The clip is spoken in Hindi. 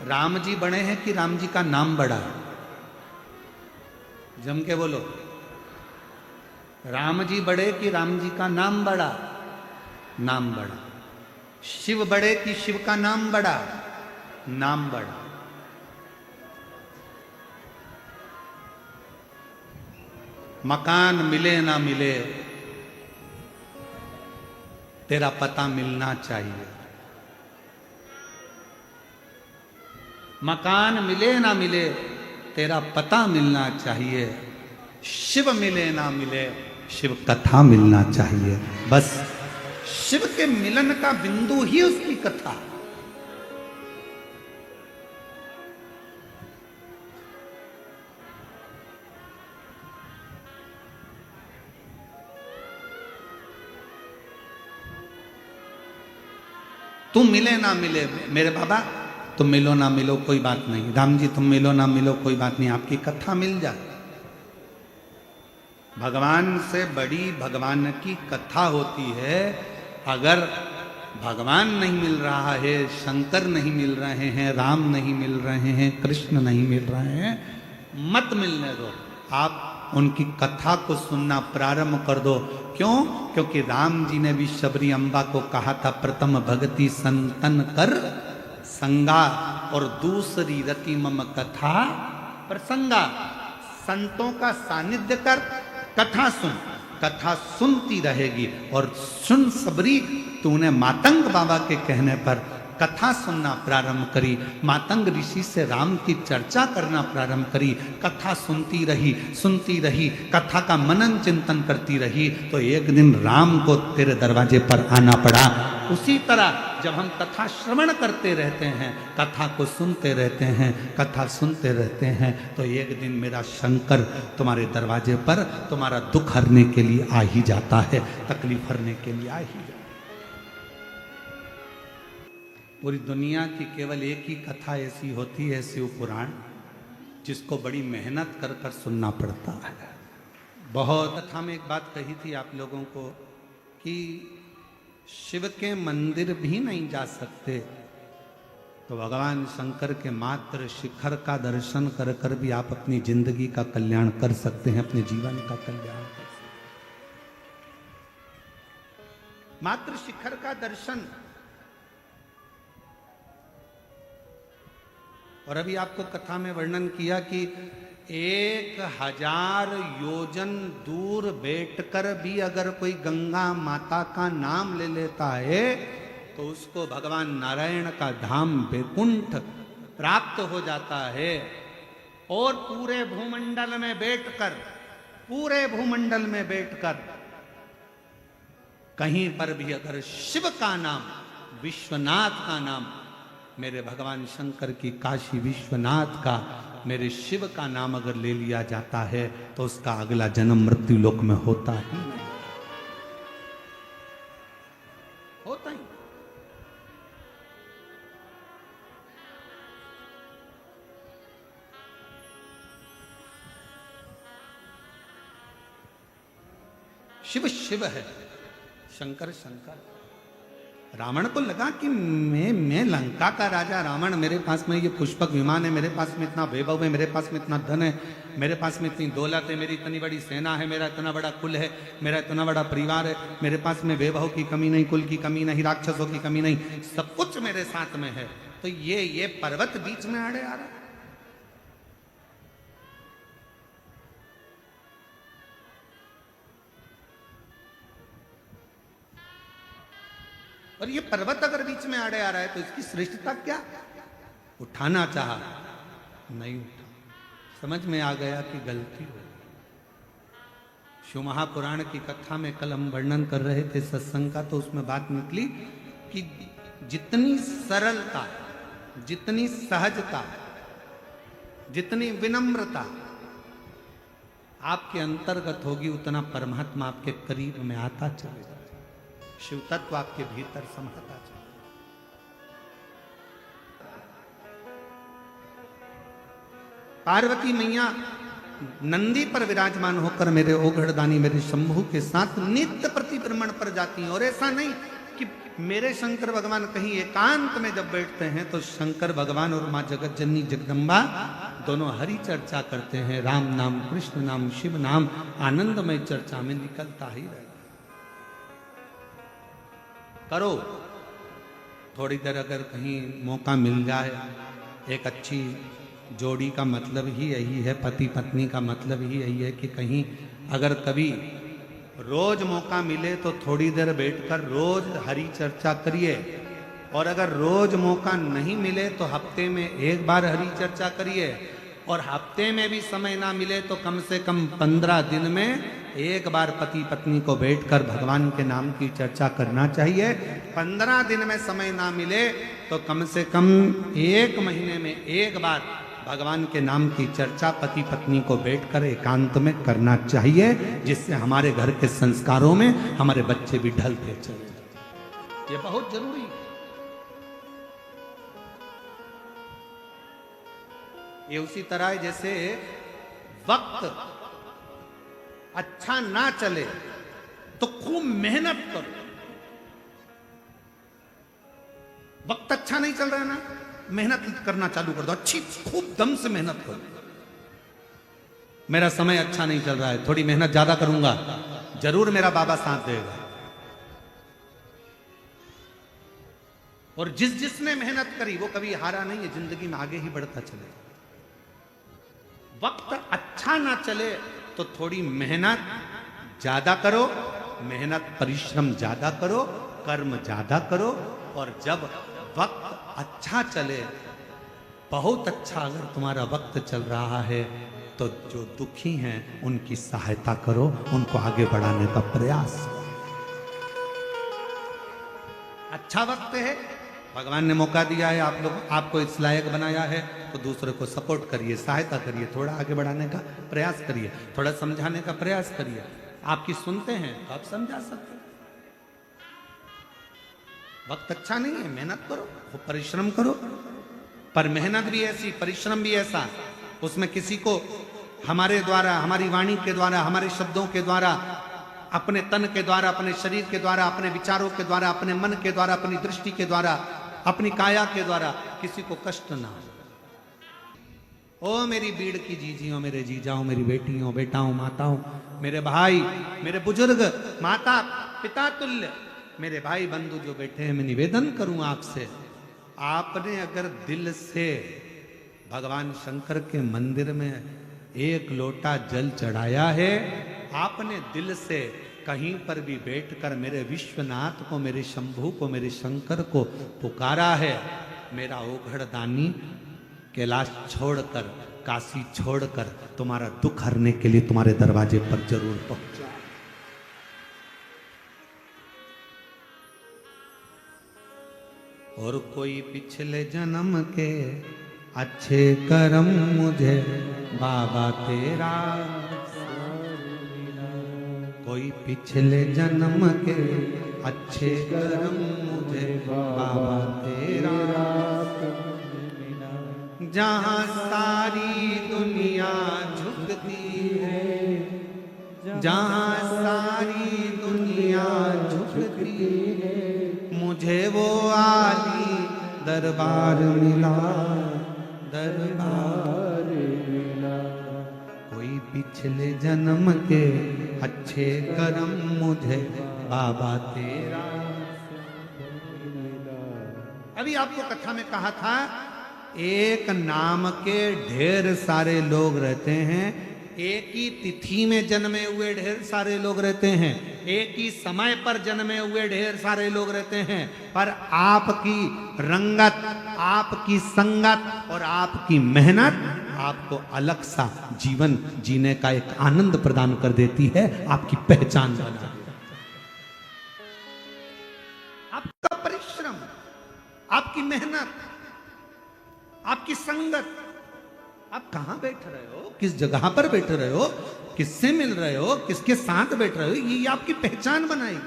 राम जी बड़े हैं कि राम जी का नाम बड़ा है? जम के बोलो। राम जी बड़े कि राम जी का नाम बड़ा? नाम बड़ा। शिव बड़े कि शिव का नाम बड़ा? नाम बड़ा। मकान मिले ना मिले, तेरा पता मिलना चाहिए। मकान मिले ना मिले, तेरा पता मिलना चाहिए। शिव मिले ना मिले, शिव कथा मिलना चाहिए। बस शिव के मिलन का बिंदु ही उसकी कथा। तुम मिले ना मिले मेरे बाबा, तुम मिलो ना मिलो कोई बात नहीं। राम जी तुम मिलो ना मिलो कोई बात नहीं, आपकी कथा मिल जाए। भगवान से बड़ी भगवान की कथा होती है। अगर भगवान नहीं मिल रहा है, शंकर नहीं मिल रहे हैं, राम नहीं मिल रहे हैं, कृष्ण नहीं मिल रहे हैं, मत मिलने दो। आप उनकी कथा को सुनना प्रारंभ कर दो। क्यों? क्योंकि राम जी ने भी शबरी अम्बा को कहा था, प्रथम भगति संतन कर संगा, और दूसरी रति मम कथा प्रसंगा। संतों का सानिध्य कर, कथा सुन, कथा सुनती रहेगी। और सुन सबरी, तूने मातंग बाबा के कहने पर कथा सुनना प्रारंभ करी, मातंग ऋषि से राम की चर्चा करना प्रारंभ करी, कथा सुनती रही, कथा का मनन चिंतन करती रही, तो एक दिन राम को तेरे दरवाजे पर आना पड़ा। उसी तरह जब हम कथा श्रवण करते रहते हैं, कथा को सुनते रहते हैं, कथा सुनते रहते हैं, तो एक दिन मेरा शंकर तुम्हारे दरवाजे पर तुम्हारा दुख हरने के लिए आ ही जाता है, तकलीफ हरने के लिए आ ही जाता है। पूरी दुनिया की केवल एक ही कथा ऐसी होती है, शिव पुराण, जिसको बड़ी मेहनत कर कर सुनना पड़ता है। बहुत कथा में एक बात कही थी आप लोगों को कि शिव के मंदिर भी नहीं जा सकते, तो भगवान शंकर के मात्र शिखर का दर्शन कर कर भी आप अपनी जिंदगी का कल्याण कर सकते हैं, अपने जीवन का कल्याण कर सकते हैं। मात्र शिखर का दर्शन। और अभी आपको कथा में वर्णन किया कि 1000 योजन दूर बैठकर भी अगर कोई गंगा माता का नाम ले लेता है, तो उसको भगवान नारायण का धाम वैकुंठ प्राप्त हो जाता है। और पूरे भूमंडल में बैठकर कहीं पर भी अगर शिव का नाम, विश्वनाथ का नाम, मेरे भगवान शंकर की काशी विश्वनाथ का, मेरे शिव का नाम अगर ले लिया जाता है, तो उसका अगला जन्म मृत्यु लोक में होता ही नहीं, होता ही। शिव शिव है, शंकर शंकर। रावण को लगा कि मैं लंका का राजा रावण, मेरे पास में ये पुष्पक विमान है, मेरे पास में इतना वैभव है, मेरे पास में इतना धन है, मेरे पास में इतनी दौलत है, मेरी इतनी बड़ी सेना है, मेरा इतना बड़ा कुल है, मेरा इतना बड़ा परिवार है, मेरे पास में वैभव की कमी नहीं, कुल की कमी नहीं, राक्षसों की कमी नहीं, सब कुछ मेरे साथ में है। तो ये पर्वत बीच में आड़े आ रहा है। और ये पर्वत अगर बीच में आड़े आ रहा है, तो इसकी श्रेष्ठता क्या? उठाना चाहा, नहीं उठा। समझ में आ गया कि गलती हो। शिव महापुराण की कथा में कल हम वर्णन कर रहे थे सत्संग का, तो उसमें बात निकली कि जितनी सरलता, जितनी सहजता, जितनी विनम्रता आपके अंतर्गत होगी, उतना परमात्मा आपके करीब में आता चलेगा, शिव तत्व आपके भीतर समाता चलेगा। पार्वती मैया नंदी पर विराजमान होकर मेरे ओघड़दानी, मेरे शंभू के साथ नित्य प्रतिभ्रमण पर जाती हैं। और ऐसा नहीं कि मेरे शंकर भगवान कहीं एकांत में जब बैठते हैं तो शंकर भगवान और माँ जगत जननी जगदम्बा दोनों हरि चर्चा करते हैं। राम नाम, कृष्ण नाम, शिव नाम आनंदमय चर्चा में निकलता ही रहे। करो थोड़ी देर, अगर कहीं मौका मिल जाए। एक अच्छी जोड़ी का मतलब ही यही है, पति पत्नी का मतलब ही यही है कि कहीं अगर कभी रोज मौका मिले तो थोड़ी देर बैठकर रोज हरि चर्चा करिए, और अगर रोज मौका नहीं मिले तो हफ्ते में एक बार हरि चर्चा करिए, और हफ्ते में भी समय ना मिले तो कम से कम 15 दिन में एक बार पति पत्नी को बैठकर भगवान के नाम की चर्चा करना चाहिए। 15 दिन में समय ना मिले तो कम से कम 1 महीने में एक बार भगवान के नाम की चर्चा पति पत्नी को बैठकर एकांत में करना चाहिए, जिससे हमारे घर के संस्कारों में हमारे बच्चे भी ढलते चले जाते। ये बहुत जरूरी है। ये उसी तरह है जैसे वक्त अच्छा ना चले तो खूब मेहनत करो। वक्त अच्छा नहीं चल रहा है ना, मेहनत करना चालू कर दो, अच्छी खूब दम से मेहनत करो। मेरा समय अच्छा नहीं चल रहा है, थोड़ी मेहनत ज्यादा करूंगा, जरूर मेरा बाबा साथ देगा। और जिसने मेहनत करी वो कभी हारा नहीं है, जिंदगी में आगे ही बढ़ता चले। वक्त अच्छा ना चले तो थोड़ी मेहनत ज्यादा करो, मेहनत परिश्रम ज्यादा करो, कर्म ज्यादा करो। और जब वक्त अच्छा चले, बहुत अच्छा अगर तुम्हारा वक्त चल रहा है तो जो दुखी हैं उनकी सहायता करो, उनको आगे बढ़ाने का प्रयास करो। अच्छा वक्त है, भगवान ने मौका दिया है, आप लोग आपको इस लायक बनाया है, तो दूसरे को सपोर्ट करिए, सहायता करिए, थोड़ा आगे बढ़ाने का प्रयास करिए, थोड़ा समझाने का प्रयास करिए। आपकी सुनते हैं तो आप समझा सकते हैं। वक्त अच्छा नहीं है, मेहनत करो, खूब परिश्रम करो, पर मेहनत भी ऐसी, परिश्रम भी ऐसा, उसमें किसी को हमारे द्वारा, हमारी वाणी के द्वारा, हमारे शब्दों के द्वारा, अपने तन के द्वारा, अपने शरीर के द्वारा, अपने विचारों के द्वारा, अपने मन के द्वारा, अपनी दृष्टि के द्वारा, अपनी काया के द्वारा किसी को कष्ट ना हो। ओ मेरी बीड़ की जीजियों, मेरे जीजाओं, मेरी बेटियों, बेटाओं, माताओं, मेरे भाई, मेरे बुजुर्ग, माता पिता तुल्य मेरे भाई बंधु जो बैठे हैं, मैं निवेदन करूं आपसे, आपने अगर दिल से भगवान शंकर के मंदिर में 1 लोटा जल चढ़ाया है, आपने दिल से कहीं पर भी बैठकर मेरे विश्वनाथ को, मेरे शंभू को, मेरे शंकर को पुकारा है, मेरा ओघड़ दानी कैलाश छोड़कर, काशी छोड़कर तुम्हारा दुख हरने के लिए तुम्हारे दरवाजे पर जरूर पहुंचा। और कोई पिछले जन्म के अच्छे कर्म मुझे बाबा तेरा, कोई पिछले जन्म के अच्छे कर्म मुझे बाबा तेरा, जहाँ सारी दुनिया झुकती है, जहाँ सारी दुनिया झुकती है, मुझे वो आली दरबार मिला, दरबार मिला। कोई पिछले जन्म के अच्छे कर्म मुझे बाबा तेरा। अभी आपको कथा में कहा था, एक नाम के ढेर सारे लोग रहते हैं, एक ही तिथि में जन्मे हुए ढेर सारे लोग रहते हैं, एक ही समय पर जन्मे हुए ढेर सारे लोग रहते हैं, पर आपकी रंगत, आपकी संगत और आपकी मेहनत आपको अलग सा जीवन जीने का एक आनंद प्रदान कर देती है, आपकी पहचान बना देती है। आपका परिश्रम, आपकी मेहनत, आपकी संगत, आप कहां बैठ रहे हो, किस जगह पर बैठ रहे हो, किससे मिल रहे हो, किसके साथ बैठ रहे हो, ये आपकी पहचान बनाएगी।